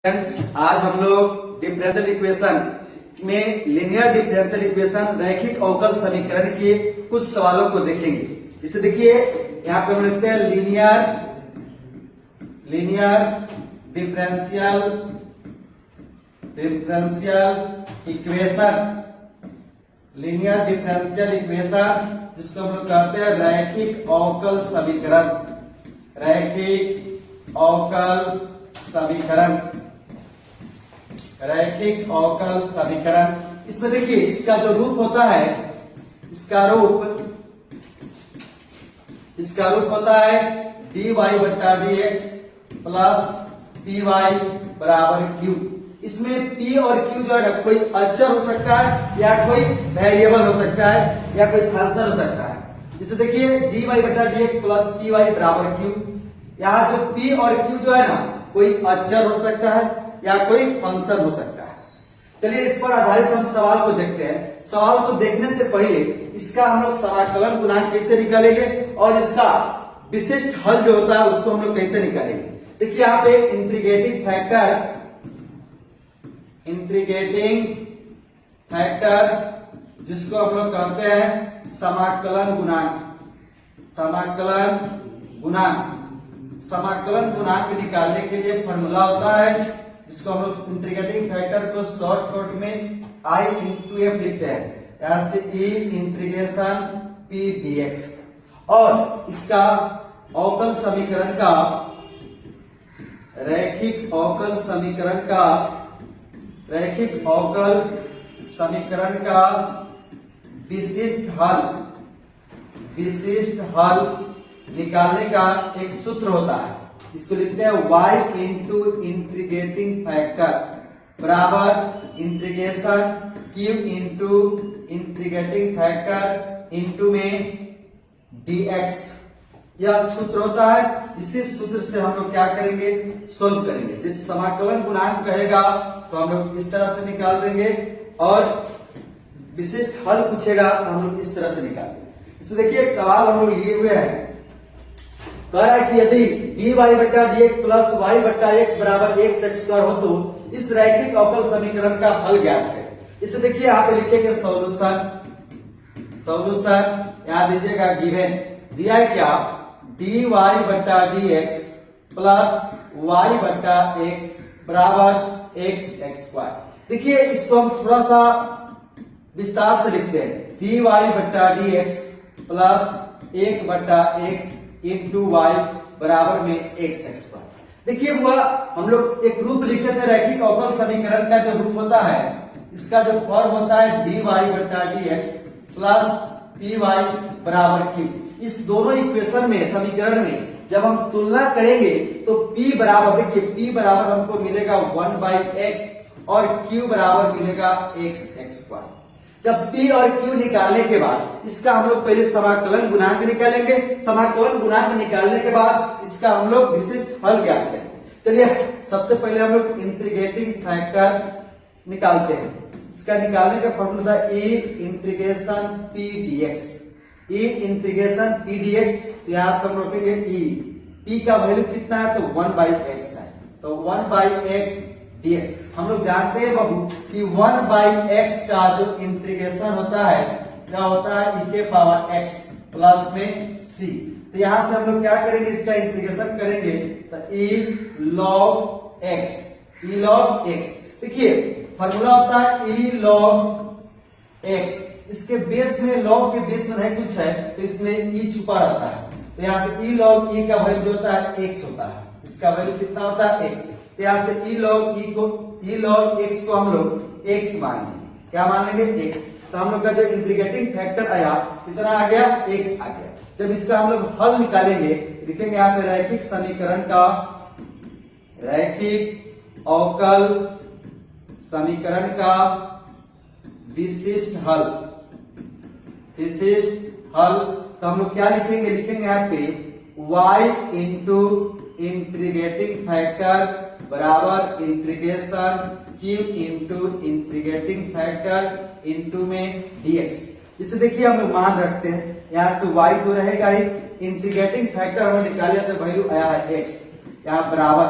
Friends, आज हम लोग डिफरेंशियल इक्वेशन में लीनियर डिफरेंशियल इक्वेशन रैखिक अवकल समीकरण के कुछ सवालों को देखेंगे। जैसे देखिए यहाँ पे हम लिखते हैं linear differential equation, linear differential equation जिसको हम लोग कहते हैं रैखिक अवकल समीकरण, रैखिक अवकल समीकरण, रैखिक अवकल समीकरण। इसमें देखिए इसका जो रूप होता है, इसका रूप होता है dy बट्टा dx प्लस py बराबर q। इसमें p और q जो है ना कोई अचर हो सकता है या कोई वेरिएबल हो सकता है या कोई फंक्शन हो सकता है। जैसे देखिए dy बट्टा dx प्लस py बराबर q, यहाँ जो p और q जो है ना कोई अचर हो सकता है या कोई फंक्शन हो सकता है। चलिए इस पर आधारित हम सवाल को देखते हैं। सवाल को देखने से पहले इसका हम लोग समाकलन गुणांक कैसे निकालेंगे और इसका विशिष्ट हल जो होता है उसको हम लोग कैसे निकालेंगे। देखिए यहाँ पे इंटीग्रेटिंग फैक्टर जिसको हम लोग कहते हैं समाकलन गुणांक निकालने के लिए फॉर्मूला होता है जिसको हम लोग इंटीग्रेटिंग फैक्टर को शॉर्टकट में I इंटू एफ लिखते हैं, यहाँ से E इंटीग्रेशन P dx। और इसका अवकल समीकरण का रैखिक अवकल समीकरण का विशिष्ट हल निकालने का एक सूत्र होता है, इसको लिखते हैं y इंटू इंटीग्रेटिंग फैक्टर बराबर integration q into integrating factor into में dx। यह सूत्र होता है। इसी सूत्र से हम लोग क्या करेंगे, सोल्व करेंगे। जब समाकलन गुणांक कहेगा तो हम लोग इस तरह से निकाल देंगे और विशिष्ट हल पूछेगा तो हम लोग इस तरह से निकाल देंगे। इसे देखिए एक सवाल हम लोग लिए हुए हैं, कह रहा है कि यदि dy बट्टा dx प्लस y बट्टा x बराबर x स्क्वायर हो तो इस रैखिक अवकल समीकरण का हल ज्ञात करें। इसे देखिए यहाँ पे लिखेंगे सॉल्यूशन यहाँ दीजिएगा गिवन दिया है क्या, dy बट्टा dx प्लस y बट्टा x बराबर x स्क्वायर। देखिए इसको हम थोड़ा सा विस्तार से लिखते हैं, dy बट्टा dx प्लस 1 बट्टा x इंटू वाई बराबर में x स्क्वायर। देखिए हुआ हम लोग एक रूप लिखे थे रैखिक अवकल समीकरण का, जो रूप होता है इसका जो फॉर्म होता है dy बट्टा dx प्लस py बराबर q। इस दोनों इक्वेशन में, समीकरण में जब हम तुलना करेंगे तो p बराबर, देखिए p बराबर हमको मिलेगा 1/x और q बराबर मिलेगा x स्क्वायर। जब p और q निकालने के बाद इसका हम लोग पहले समाकलन गुणांक निकालेंगे, समाकलन गुणांक निकालने के बाद इसका हम लोग विशिष्ट हल ज्ञात करेंगे। चलिए सबसे पहले हम लोग इंटीग्रेटिंग फैक्टर निकालते हैं। इसका निकालने का formula E integration P dx, E integration P dx। तो यहाँ पर हम रखेंगे E, P का वैल्यू कितना है तो 1/x है, तो 1/x dx। हम लोग जानते हैं बाबू कि 1/x का जो इंटीग्रेशन होता है क्या होता है, e के पावर x प्लस में c। तो यहां से हम लोग क्या करेंगे, इसका इंटीग्रेशन करेंगे तो e log x। देखिए फॉर्मूला होता है e log x, इसके बेस में, लॉग के बेस में नहीं कुछ है तो इसमें e छुपा रहता है। तो यहाँ से e log e का वैल्यू होता है x होता है, इसका वैल्यू कितना होता है x। तो यहाँ से e log x को हम लोग x मान लेंगे। क्या मान लेंगे, x। तो हम लोग का जो इंटीग्रेटिंग फैक्टर आया कितना आ गया, x आ गया। जब इसका हम लोग हल निकालेंगे, लिखेंगे यहाँ पे रैखिक समीकरण का, रैखिक अवकल समीकरण का विशिष्ट हल। तो हम लोग क्या लिखेंगे, यहाँ पे y इंटू इंटीग्रेटिंग फैक्टर बराबर integration q into integrating factor into में dx। इसे देखिए हम लोग मान रखते हैं, यहाँ से y तो रहेगा ही, इंटीग्रेटिंग फैक्टर हमने निकाले तो वैल्यू आया है x, यहाँ बराबर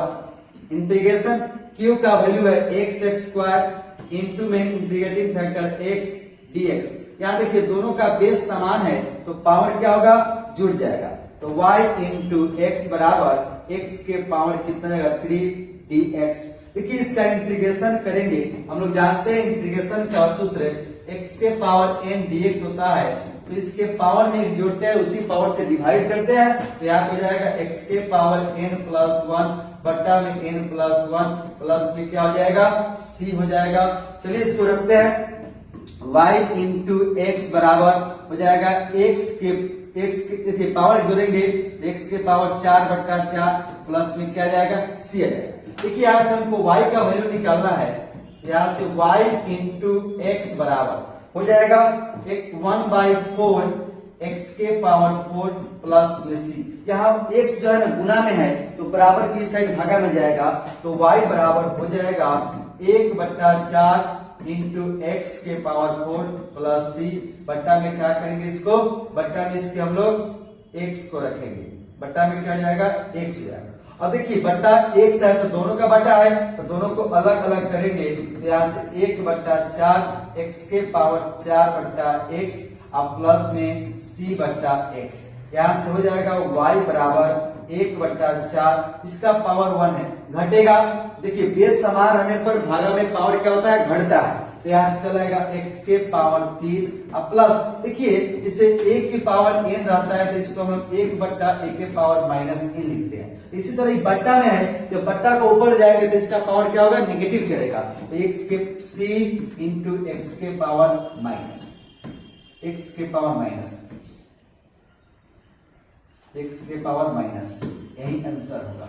इंटीग्रेशन क्यू का वैल्यू है एक्स एक्स स्क्वायर इंटू में इंटीग्रेटिंग फैक्टर एक्स डीएक्स। यहाँ देखिए दोनों का बेस समान है तो पावर क्या होगा, जुड़ जाएगा। तो y इंटू एक्स बराबर x के पावर कितना रहेगा 3dx। देखिए इसका इंटीग्रेशन करेंगे, हम लोग जानते हैं इंटीग्रेशन का सूत्र x के पावर n dx होता है, तो इसके पावर में जोड़ते हैं उसी पावर से डिवाइड करते हैं, तो यहाँ पे हो जाएगा x के पावर n प्लस 1 बट्टा में n प्लस 1 प्लस में क्या हो जाएगा c हो जाएगा। चलिए इसको रखते हैं, y इंटू एक्स बराबर हो जाएगा x के पावर जोड़ेंगे x के पावर 4 बट्टा 4 प्लस में क्या जाएगा c आ जाएगा। देखिए यहाँ से हमको y का वैल्यू निकालना है, यहाँ से y इंटू एक्स बराबर हो जाएगा 1/4 x के पावर 4 प्लस में c। यहाँ x जो है ना गुना में है तो बराबर की साइड भागा में जाएगा, तो y बराबर हो जाएगा 1/4 इंटू एक्स के पावर 4 प्लस सी बट्टा में क्या करेंगे, इसको बट्टा में इसके हम लोग एक्स को रखेंगे, बट्टा में क्या हो जाएगा एक्स हो जाएगा। अब देखिए बट्टा एक्स है तो दोनों का बट्टा है, तो दोनों को अलग अलग करेंगे, तो यहाँ से 1/4 एक्स के पावर 4 बट्टा एक्स अब प्लस में सी बट्टा एक्स। यहाँ से हो जाएगा y बराबर 1/4, इसका पावर 1 है, घटेगा। देखिए बेस समान रहने पर भागा में पावर क्या होता है, घटता है, तो यहाँ से चलेगा x के पावर 3 अब प्लस, देखिए इसे 1 की पावर n रहता है तो इसको हम 1/1 के पावर माइनस n लिखते हैं। इसी तरह ये बट्टा में है, जब बट्टा को ऊपर जाएगा तो इसका पावर क्या होगा, नेगेटिव चलेगा, तो x के c इंटू एक्स के पावर माइनस x के पावर माइनस x के पावर माइनस, यही आंसर होगा।